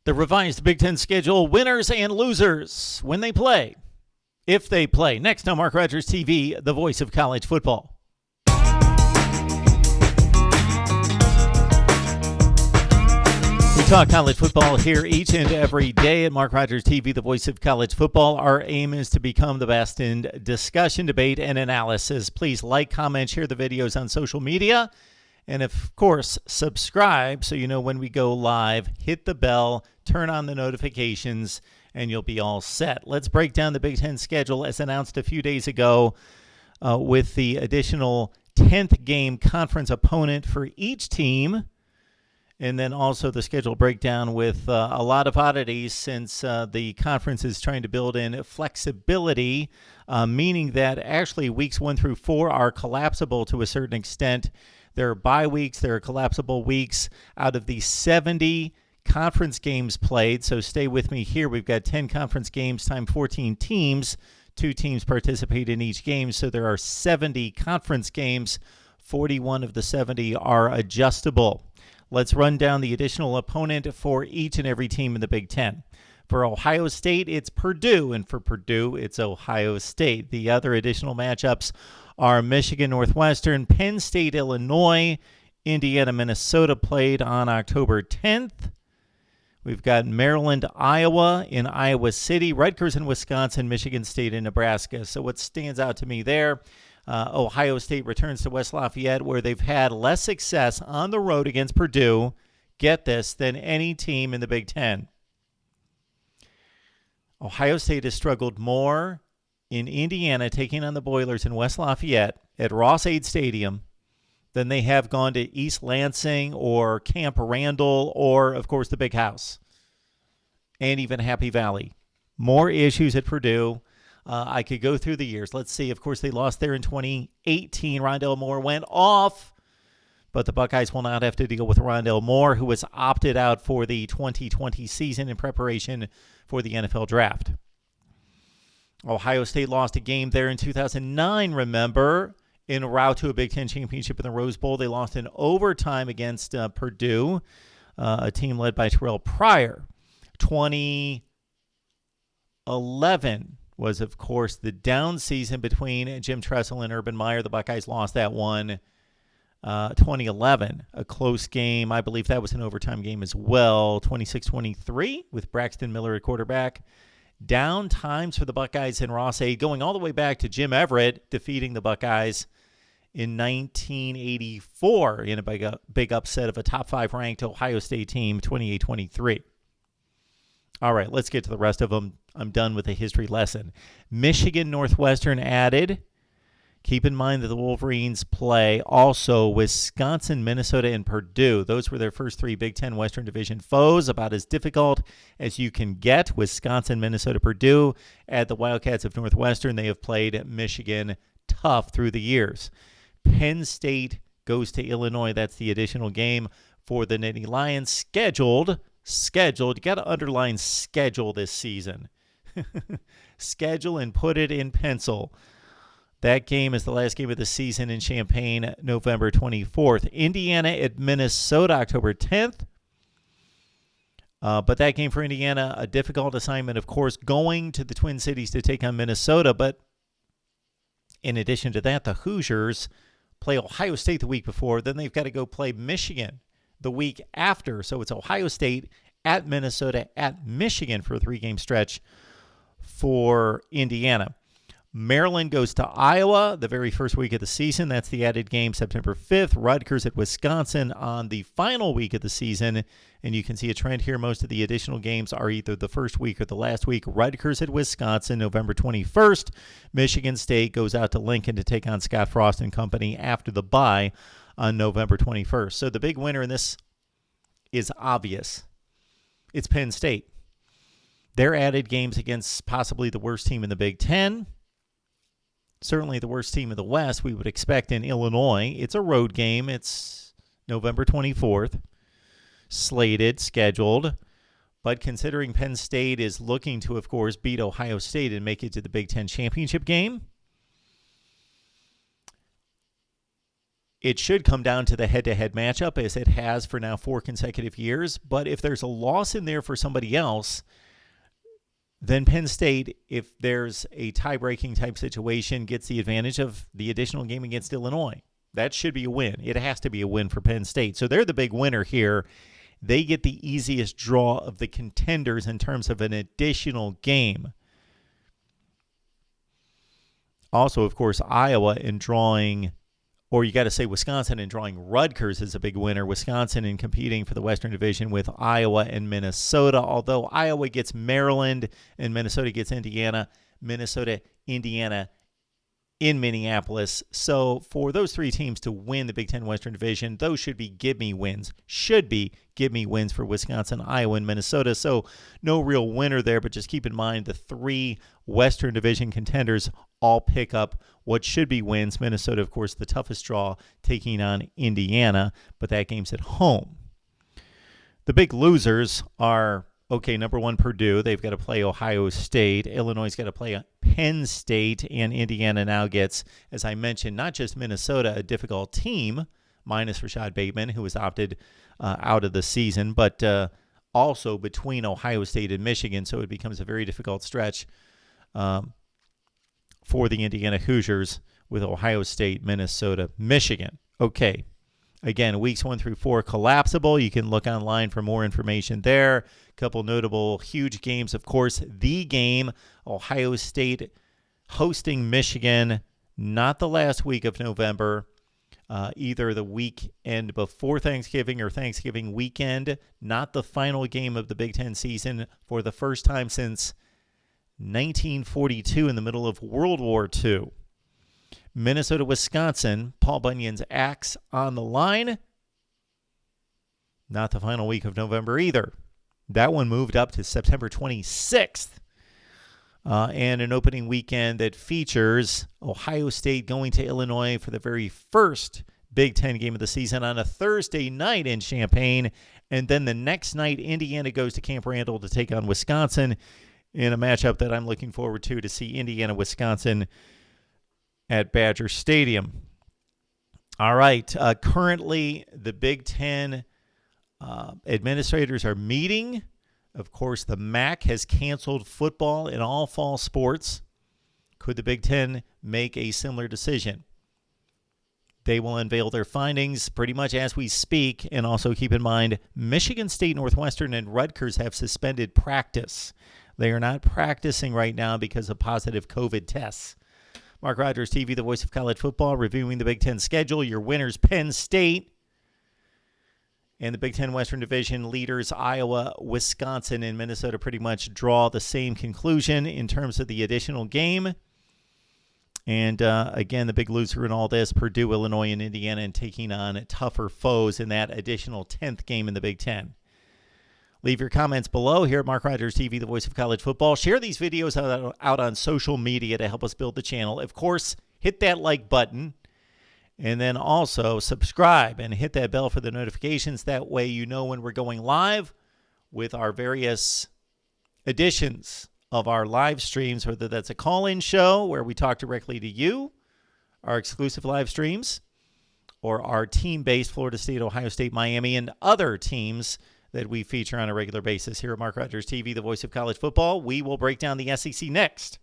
The revised Big Ten schedule, winners and losers, when they play, if they play. Next on Mark Rogers TV, the voice of college football. We talk college football here each and every day at Mark Rogers TV, the voice of college football. Our aim is to become the best in discussion, debate, and analysis. Please like, comment, share the videos on social media. And, of course, subscribe so you know when we go live. Hit the bell, turn on the notifications, and you'll be all set. Let's break down the Big Ten schedule as announced a few days ago with the additional 10th game conference opponent for each team. And then also the schedule breakdown with a lot of oddities since the conference is trying to build in flexibility, meaning that actually weeks 1 through 4 are collapsible to a certain extent. There are bye weeks, there are collapsible weeks out of the 70 conference games played. So stay with me here. We've got 10 conference games times 14 teams. 2 teams participate in each game. So there are 70 conference games. 41 of the 70 are adjustable. Let's run down the additional opponent for each and every team in the Big Ten. For Ohio State, it's Purdue, and for Purdue, it's Ohio State. The other additional matchups are Michigan, Northwestern, Penn State, Illinois, Indiana, Minnesota played on October 10th. We've got Maryland, Iowa in Iowa City, Rutgers in Wisconsin, Michigan State in Nebraska. So what stands out to me there, Ohio State returns to West Lafayette where they've had less success on the road against Purdue, get this, than any team in the Big Ten. Ohio State has struggled more in Indiana taking on the Boilers in West Lafayette at Ross-Ade Stadium than they have gone to East Lansing or Camp Randall or, of course, the Big House and even Happy Valley. More issues at Purdue. I could go through the years. Let's see. Of course, they lost there in 2018. Rondell Moore went off, but the Buckeyes will not have to deal with Rondell Moore, who was opted out for the 2020 season in preparation for the NFL draft. Ohio State lost a game there in 2009, remember, en route to a Big Ten championship in the Rose Bowl. They lost in overtime against Purdue, a team led by Terrell Pryor. 2011 was, of course, the down season between Jim Tressel and Urban Meyer. The Buckeyes lost that one. 2011, a close game. I believe that was an overtime game as well. 26-23 with Braxton Miller at quarterback. Down times for the Buckeyes in Ross-Ade, going all the way back to Jim Everett defeating the Buckeyes in 1984 in a big upset of a top 5 ranked Ohio State team, 28-23. All right, let's get to the rest of them. I'm done with the history lesson. Michigan, Northwestern added. Keep in mind that the Wolverines play also Wisconsin, Minnesota, and Purdue. Those were their first 3 Big Ten Western Division foes, about as difficult as you can get. Wisconsin, Minnesota, Purdue. Add the Wildcats of Northwestern. They have played Michigan tough through the years. Penn State goes to Illinois. That's the additional game for the Nittany Lions. Scheduled. You got to underline schedule this season. Schedule and put it in pencil. That game is the last game of the season in Champaign, November 24th. Indiana at Minnesota, October 10th. But that game for Indiana, a difficult assignment, of course, going to the Twin Cities to take on Minnesota. But in addition to that, the Hoosiers play Ohio State the week before. Then they've got to go play Michigan the week after. So it's Ohio State at Minnesota at Michigan for a 3-game stretch for Indiana. Maryland goes to Iowa the very first week of the season. That's the added game September 5th. Rutgers at Wisconsin on the final week of the season. And you can see a trend here. Most of the additional games are either the first week or the last week. Rutgers at Wisconsin, November 21st. Michigan State goes out to Lincoln to take on Scott Frost and company after the bye on November 21st. So the big winner in this is obvious. It's Penn State. Their added games against possibly the worst team in the Big Ten. Certainly the worst team in the West we would expect in Illinois. It's a road game. It's November 24th. Slated, scheduled. But considering Penn State is looking to, of course, beat Ohio State and make it to the Big Ten championship game, it should come down to the head-to-head matchup, as it has for now 4 consecutive years. But if there's a loss in there for somebody else, then Penn State, if there's a tie-breaking type situation, gets the advantage of the additional game against Illinois. That should be a win. It has to be a win for Penn State. So they're the big winner here. They get the easiest draw of the contenders in terms of an additional game. Also, of course, Iowa in drawing, or you got to say Wisconsin in drawing Rutgers is a big winner. Wisconsin in competing for the Western Division with Iowa and Minnesota. Although Iowa gets Maryland and Minnesota gets Indiana. Minnesota, Indiana in Minneapolis. So for those 3 teams to win the Big Ten Western Division, those should be give-me wins. Should be give-me wins for Wisconsin, Iowa, and Minnesota. So no real winner there, but just keep in mind the 3 Western Division contenders all pick up what should be wins. Minnesota, of course, the toughest draw, taking on Indiana, but that game's at home. The big losers are, okay, number 1, Purdue. They've got to play Ohio State. Illinois' got to play Penn State, and Indiana now gets, as I mentioned, not just Minnesota, a difficult team, minus Rashad Bateman, who was opted out of the season, but also between Ohio State and Michigan, so it becomes a very difficult stretch for the Indiana Hoosiers with Ohio State, Minnesota, Michigan. Okay. Again, weeks 1 through 4 collapsible. You can look online for more information there. A couple notable huge games, of course. The game, Ohio State hosting Michigan, not the last week of November, either the weekend before Thanksgiving or Thanksgiving weekend. Not the final game of the Big Ten season for the first time since 1942 in the middle of World War II. Minnesota, Wisconsin, Paul Bunyan's axe on the line. Not the final week of November either. That one moved up to September 26th. And an opening weekend that features Ohio State going to Illinois for the very first Big Ten game of the season on a Thursday night in Champaign. And then the next night, Indiana goes to Camp Randall to take on Wisconsin in a matchup that I'm looking forward to see Indiana-Wisconsin at Badger Stadium. All right. Currently, the Big Ten administrators are meeting. Of course, the MAC has canceled football in all fall sports. Could the Big Ten make a similar decision? They will unveil their findings pretty much as we speak. And also keep in mind, Michigan State, Northwestern, and Rutgers have suspended practice. They are not practicing right now because of positive COVID tests. Mark Rogers TV, the voice of college football, reviewing the Big Ten schedule. Your winners, Penn State. And the Big Ten Western Division leaders, Iowa, Wisconsin, and Minnesota, pretty much draw the same conclusion in terms of the additional game. And again, the big loser in all this, Purdue, Illinois, and Indiana, and taking on tougher foes in that additional 10th game in the Big Ten. Leave your comments below here at Mark Rogers TV, the voice of college football. Share these videos out on social media to help us build the channel. Of course, hit that like button. And then also subscribe and hit that bell for the notifications. That way you know when we're going live with our various editions of our live streams, whether that's a call-in show where we talk directly to you, our exclusive live streams, or our team-based Florida State, Ohio State, Miami, and other teams that we feature on a regular basis here at Mark Rogers TV, the voice of college football. We will break down the SEC next.